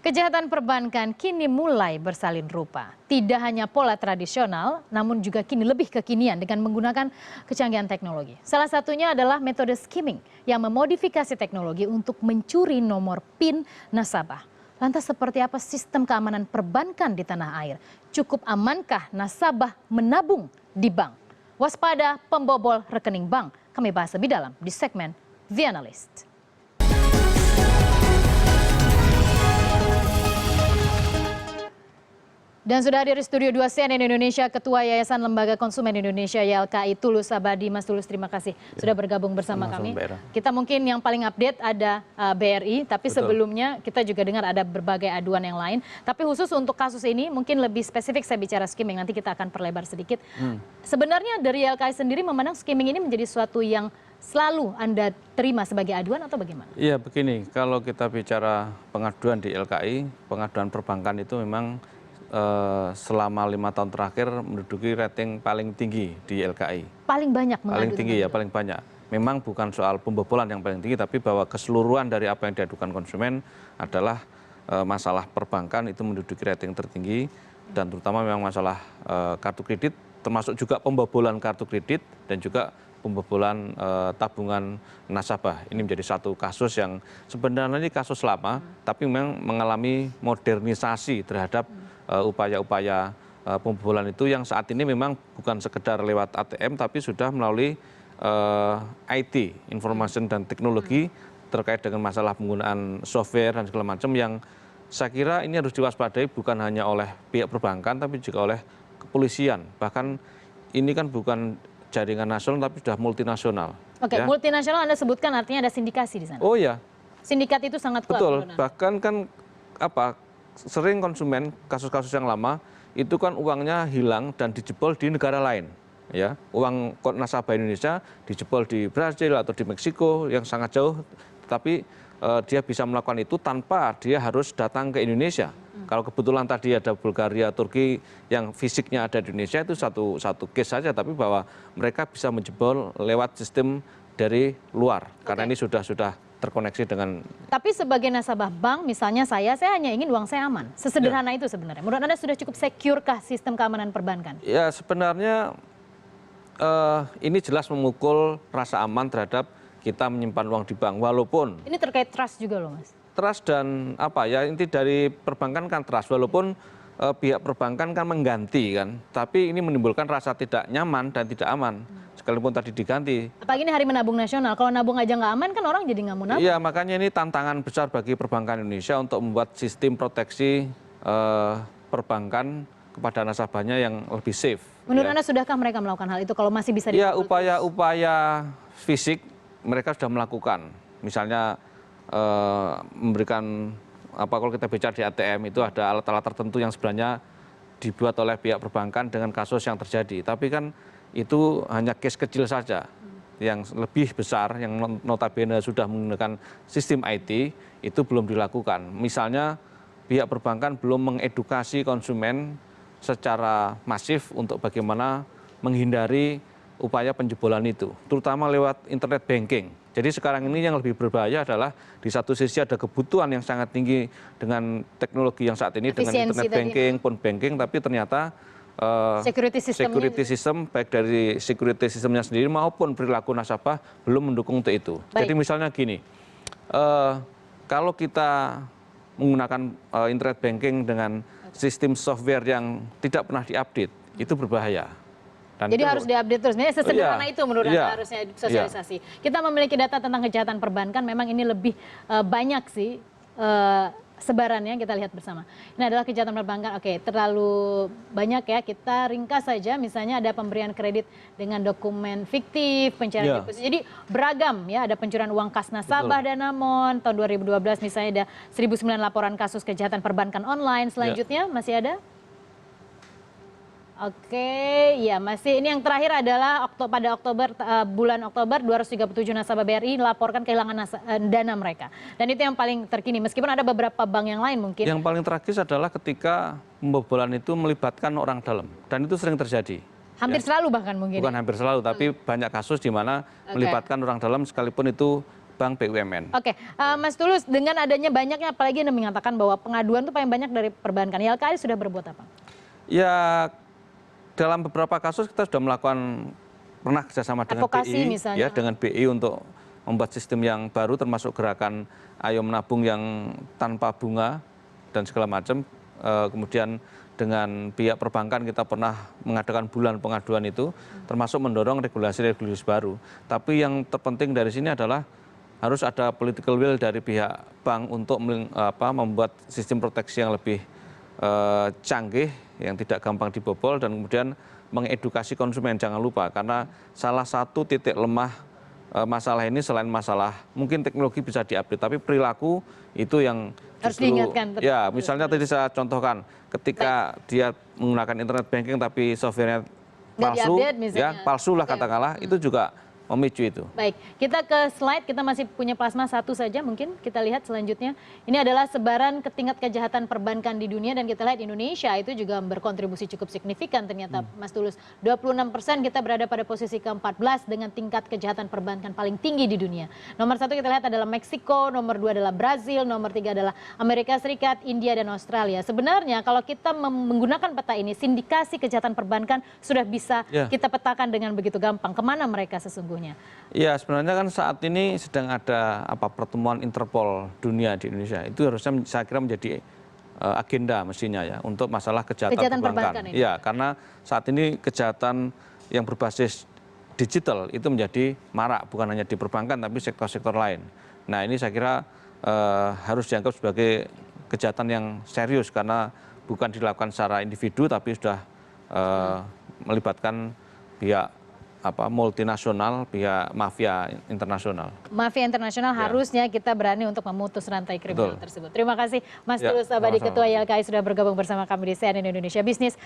Kejahatan perbankan kini mulai bersalin rupa. Tidak hanya pola tradisional, namun juga kini lebih kekinian dengan menggunakan kecanggihan teknologi. Salah satunya adalah metode skimming yang memodifikasi teknologi untuk mencuri nomor PIN nasabah. Lantas seperti apa sistem keamanan perbankan di tanah air? Cukup amankah nasabah menabung di bank? Waspada pembobol rekening bank. Kami bahas lebih dalam di segmen The Analyst. Dan sudah hadir di studio 2 CNN Indonesia, Ketua Yayasan Lembaga Konsumen Indonesia YLKI Tulus Abadi. Mas Tulus, terima kasih sudah bergabung bersama kami. Kita mungkin yang paling update ada BRI, tapi sebelumnya kita juga dengar ada berbagai aduan yang lain. Tapi khusus untuk kasus ini, mungkin lebih spesifik saya bicara skimming, nanti kita akan perlebar sedikit. Sebenarnya dari YLKI sendiri memandang skimming ini menjadi suatu yang selalu Anda terima sebagai aduan atau bagaimana? Iya, begini, kalau kita bicara pengaduan di YLKI, pengaduan perbankan itu memang selama 5 tahun terakhir menduduki rating paling tinggi di YLKI. Paling banyak paling tinggi ya, paling banyak. Memang bukan soal pembobolan yang paling tinggi, tapi bahwa keseluruhan dari apa yang diadukan konsumen adalah masalah perbankan itu menduduki rating tertinggi, dan terutama memang masalah kartu kredit, termasuk juga pembobolan kartu kredit dan juga pembobolan tabungan nasabah. Ini menjadi satu kasus yang sebenarnya ini kasus lama, tapi memang mengalami modernisasi terhadap upaya-upaya pembobolan itu yang saat ini memang bukan sekedar lewat ATM, tapi sudah melalui IT, Information dan Teknologi, terkait dengan masalah penggunaan software dan segala macam yang saya kira ini harus diwaspadai bukan hanya oleh pihak perbankan, tapi juga oleh kepolisian. Bahkan ini kan bukan jaringan nasional, tapi sudah multinasional. Oke, ya. Multinasional Anda sebutkan artinya ada sindikasi di sana. Oh ya. Sindikat itu sangat kuat. Betul, bahkan kan sering konsumen kasus-kasus yang lama itu kan uangnya hilang dan dijebol di negara lain, ya, uang nasabah Indonesia dijebol di Brasil atau di Meksiko yang sangat jauh, tapi dia bisa melakukan itu tanpa dia harus datang ke Indonesia. Kalau kebetulan tadi ada Bulgaria, Turki yang fisiknya ada di Indonesia, itu satu case saja, tapi bahwa mereka bisa menjebol lewat sistem dari luar, karena ini sudah terkoneksi dengan. Tapi sebagai nasabah bank, misalnya saya hanya ingin uang saya aman. Sesederhana itu sebenarnya. Menurut Anda sudah cukup secure-kah sistem keamanan perbankan? Ya, sebenarnya ini jelas memukul rasa aman terhadap kita menyimpan uang di bank. Walaupun ini terkait trust juga loh, Mas. Trust dan inti dari perbankan kan trust. Walaupun pihak perbankan kan mengganti kan, tapi ini menimbulkan rasa tidak nyaman dan tidak aman. Sekalipun tadi diganti. Apalagi ini hari menabung nasional, kalau nabung aja nggak aman kan orang jadi nggak mau nabung. Iya, makanya ini tantangan besar bagi perbankan Indonesia untuk membuat sistem proteksi perbankan kepada nasabahnya yang lebih safe. Menurut Anda sudahkah mereka melakukan hal itu kalau masih bisa dilakukan? Ya, upaya fisik mereka sudah melakukan. Misalnya memberikan kalau kita bicara di ATM itu ada alat-alat tertentu yang sebenarnya dibuat oleh pihak perbankan dengan kasus yang terjadi. Tapi kan itu hanya case kecil saja. Yang lebih besar, yang notabene sudah menggunakan sistem IT, itu belum dilakukan. Misalnya pihak perbankan belum mengedukasi konsumen secara masif untuk bagaimana menghindari upaya penjebolan itu, terutama lewat internet banking. Jadi sekarang ini yang lebih berbahaya adalah di satu sisi ada kebutuhan yang sangat tinggi dengan teknologi yang saat ini, dengan internet banking, phone banking, tapi ternyata security system baik dari security systemnya sendiri maupun perilaku nasabah belum mendukung untuk itu. Baik. Jadi misalnya gini, kalau kita menggunakan internet banking dengan sistem software yang tidak pernah diupdate, itu berbahaya. Jadi harus diupdate terus. Sesederhana itu menurut Anda harusnya sosialisasi. Kita memiliki data tentang kejahatan perbankan, memang ini lebih banyak sih sebarannya, kita lihat bersama. Ini adalah kejahatan perbankan, oke, terlalu banyak ya, kita ringkas saja. Misalnya ada pemberian kredit dengan dokumen fiktif, pencairan deposito. Jadi beragam ya, ada pencurian uang kas nasabah Danamon, tahun 2012 misalnya ada 1.009 laporan kasus kejahatan perbankan online. Selanjutnya masih ada? Oke, ya masih. Ini yang terakhir adalah pada bulan Oktober 237 nasabah BRI laporkan kehilangan dana mereka. Dan itu yang paling terkini. Meskipun ada beberapa bank yang lain mungkin. Yang paling tragis adalah ketika pembobolan itu melibatkan orang dalam, dan itu sering terjadi. Hampir selalu bahkan mungkin. Bukan hampir selalu, tapi banyak kasus di mana melibatkan orang dalam sekalipun itu bank BUMN. Oke, Mas Tulus, dengan adanya banyaknya, apalagi Anda mengatakan bahwa pengaduan itu paling banyak dari perbankan, YLKI sudah berbuat apa? Ya, dalam beberapa kasus kita sudah melakukan pernah kerjasama dengan Advokasi BI, misalnya. ya dengan BI untuk membuat sistem yang baru, termasuk gerakan Ayo Menabung yang tanpa bunga dan segala macam. Kemudian dengan pihak perbankan kita pernah mengadakan bulan pengaduan itu, termasuk mendorong regulasi-regulasi baru. Tapi yang terpenting dari sini adalah harus ada political will dari pihak bank untuk membuat sistem proteksi yang lebih canggih, yang tidak gampang dibobol, dan kemudian mengedukasi konsumen. Jangan lupa, karena salah satu titik lemah masalah ini selain masalah mungkin teknologi bisa diupdate, tapi perilaku itu yang harus justru, diingatkan. ya misalnya tadi saya contohkan, ketika dia menggunakan internet banking tapi softwarenya palsu, ya palsu lah katakanlah, itu juga memicu itu. Baik, kita ke slide, kita masih punya plasma satu saja mungkin, kita lihat selanjutnya. Ini adalah sebaran tingkat kejahatan perbankan di dunia, dan kita lihat Indonesia itu juga berkontribusi cukup signifikan ternyata, Mas Tulus. 26% kita berada pada posisi ke-14 dengan tingkat kejahatan perbankan paling tinggi di dunia. Nomor 1 kita lihat adalah Meksiko, nomor 2 adalah Brazil, nomor 3 adalah Amerika Serikat, India, dan Australia. Sebenarnya kalau kita menggunakan peta ini, sindikasi kejahatan perbankan sudah bisa kita petakan dengan begitu gampang. Kemana mereka sesungguhnya? Ya, sebenarnya kan saat ini sedang ada pertemuan Interpol dunia di Indonesia. Itu harusnya saya kira menjadi agenda mestinya ya untuk masalah kejahatan perbankan. Ya, karena saat ini kejahatan yang berbasis digital itu menjadi marak, bukan hanya di perbankan tapi sektor-sektor lain. Nah, ini saya kira harus dianggap sebagai kejahatan yang serius karena bukan dilakukan secara individu tapi sudah melibatkan pihak multinasional, pihak mafia internasional. Mafia internasional harusnya kita berani untuk memutus rantai kriminal tersebut. Terima kasih Mas Tulus Abadi, Ketua YLKI, sudah bergabung bersama kami di CNN Indonesia Business.